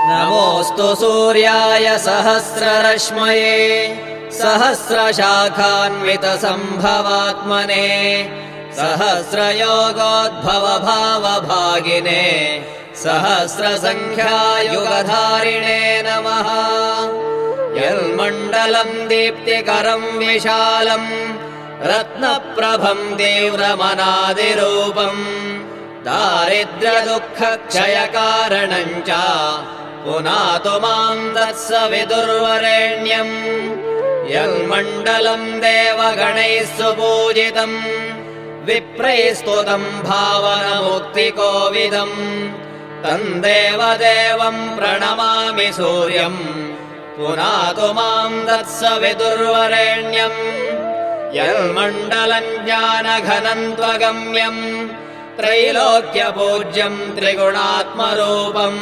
नमोऽस्तु सूर्याय सहस्ररश्मये सहस्रशाखान्वितसम्भवात्मने सहस्रयोगोद्भवभावभागिने सहस्रसङ्ख्यायुगधारिणे नमः। यन्मण्डलम् दीप्तिकरम् विशालम् रत्नप्रभम् तीव्रमनादिरूपम् दारिद्र्यदुःखक्षयकारणम् च पुनातु माम् तत्सवितुर्वरेण्यम्। यन्मण्डलम् देवगणैः सुपूजितम् विप्रैः स्तुतम् भावनमुक्तिकोविदम् तम् देवदेवम् प्रणमामि सूर्यम् पुनातु माम् तत्सवितुर्वरेण्यम्। यन्मण्डलम् ज्ञानघनम् त्वगम्यम् त्रैलोक्यपूज्यम् त्रिगुणात्मरूपम्